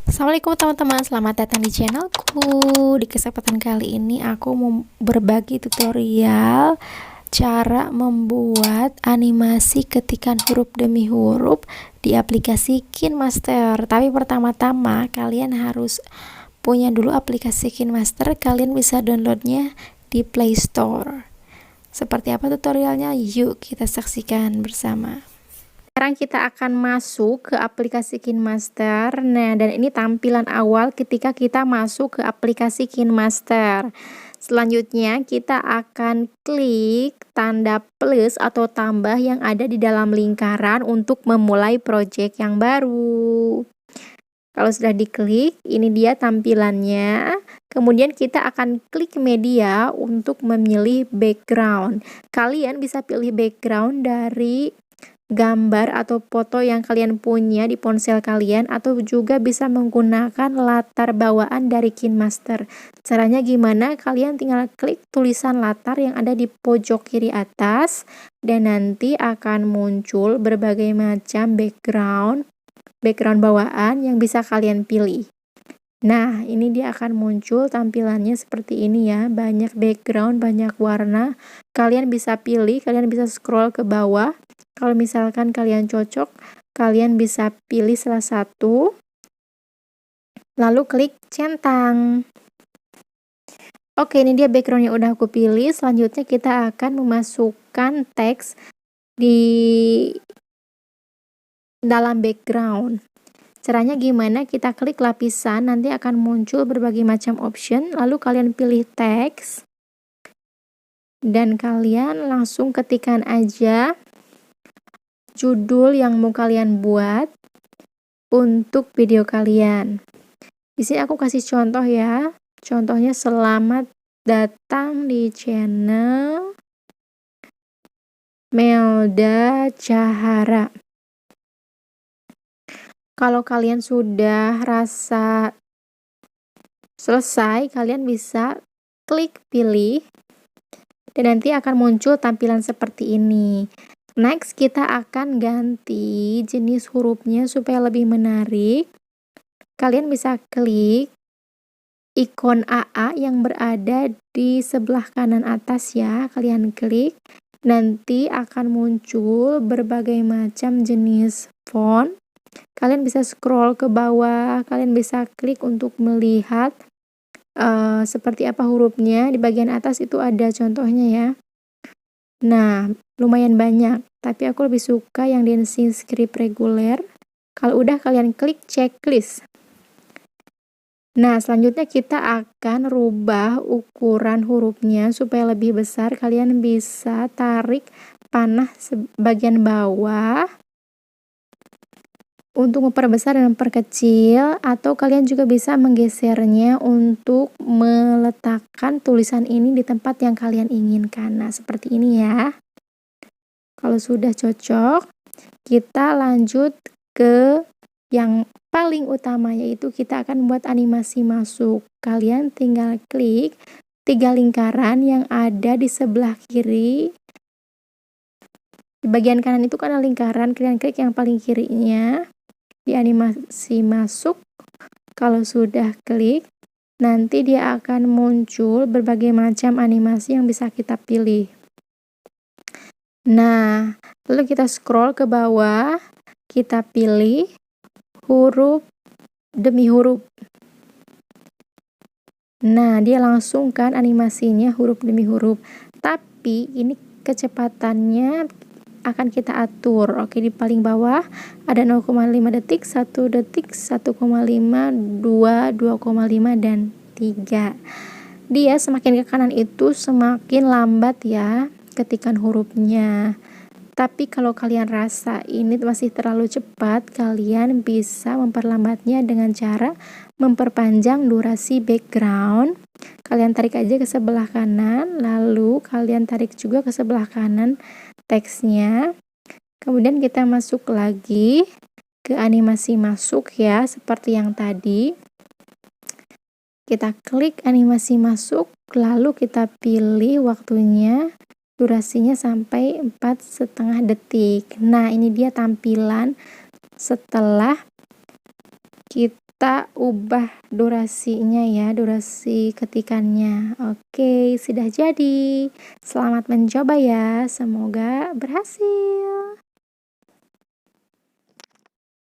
Assalamualaikum teman-teman, selamat datang di channelku. Di kesempatan kali ini aku mau berbagi tutorial cara membuat animasi ketikan huruf demi huruf di aplikasi KineMaster. Tapi pertama-tama kalian harus punya dulu aplikasi KineMaster. Kalian bisa downloadnya di Play Store. Seperti apa tutorialnya? Yuk kita saksikan bersama. Sekarang kita akan masuk ke aplikasi KineMaster. Nah, dan ini tampilan awal ketika kita masuk ke aplikasi KineMaster. Selanjutnya kita akan klik tanda plus atau tambah yang ada di dalam lingkaran untuk memulai project yang baru. Kalau sudah diklik, ini dia tampilannya. Kemudian kita akan klik media untuk memilih background. Kalian bisa pilih background dari gambar atau foto yang kalian punya di ponsel kalian, atau juga bisa menggunakan latar bawaan dari KineMaster. Caranya gimana? Kalian tinggal klik tulisan latar yang ada di pojok kiri atas, dan nanti akan muncul berbagai macam background bawaan yang bisa kalian pilih. Nah, ini dia akan muncul tampilannya seperti ini ya. Banyak background, banyak warna. Kalian bisa pilih, kalian bisa scroll ke bawah. Kalau misalkan kalian cocok, kalian bisa pilih salah satu, lalu klik centang. Oke, ini dia background yang udah aku pilih. Selanjutnya kita akan memasukkan teks di dalam background. Caranya gimana? Kita klik lapisan, nanti akan muncul berbagai macam option, lalu kalian pilih teks, dan kalian langsung ketikkan aja judul yang mau kalian buat untuk video kalian. Di sini aku kasih contoh ya. Contohnya, selamat datang di channel Melda Cahara. Kalau kalian sudah rasa selesai, kalian bisa klik pilih, dan nanti akan muncul tampilan seperti ini. Next, kita akan ganti jenis hurufnya supaya lebih menarik. Kalian bisa klik ikon AA yang berada di sebelah kanan atas ya. Kalian klik, nanti akan muncul berbagai macam jenis font. Kalian bisa scroll ke bawah, kalian bisa klik untuk melihat seperti apa hurufnya. Di bagian atas itu ada contohnya ya. Nah, lumayan banyak, tapi aku lebih suka yang dancing script reguler. Kalau udah, kalian klik checklist. Nah, selanjutnya kita akan rubah ukuran hurufnya supaya lebih besar. Kalian bisa tarik panah bagian bawah untuk memperbesar dan memperkecil, atau kalian juga bisa menggesernya untuk meletakkan tulisan ini di tempat yang kalian inginkan. Nah, seperti ini ya. Kalau sudah cocok, kita lanjut ke yang paling utama, yaitu kita akan buat animasi masuk. Kalian tinggal klik 3 lingkaran yang ada di sebelah kiri. Di bagian kanan itu kan ada lingkaran, kalian klik yang paling kirinya di animasi masuk. Kalau sudah klik, nanti dia akan muncul berbagai macam animasi yang bisa kita pilih. Nah, lalu kita scroll ke bawah, kita pilih huruf demi huruf. Nah, dia langsung kan animasinya huruf demi huruf. Tapi ini kecepatannya akan kita atur. Oke, di paling bawah ada 0,5 detik, 1 detik, 1,5, 2, 2,5, dan 3. Dia semakin ke kanan itu semakin lambat ya ketikan hurufnya. Tapi kalau kalian rasa ini masih terlalu cepat, kalian bisa memperlambatnya dengan cara memperpanjang durasi background. Kalian tarik aja ke sebelah kanan, lalu kalian tarik juga ke sebelah kanan teksnya. Kemudian kita masuk lagi ke animasi masuk ya, seperti yang tadi. Kita klik animasi masuk, lalu kita pilih waktunya, durasinya sampai 4,5 detik. Nah, ini dia tampilan setelah kita kita ubah durasinya ya, durasi ketikannya. Oke, sudah jadi. Selamat mencoba ya, semoga berhasil.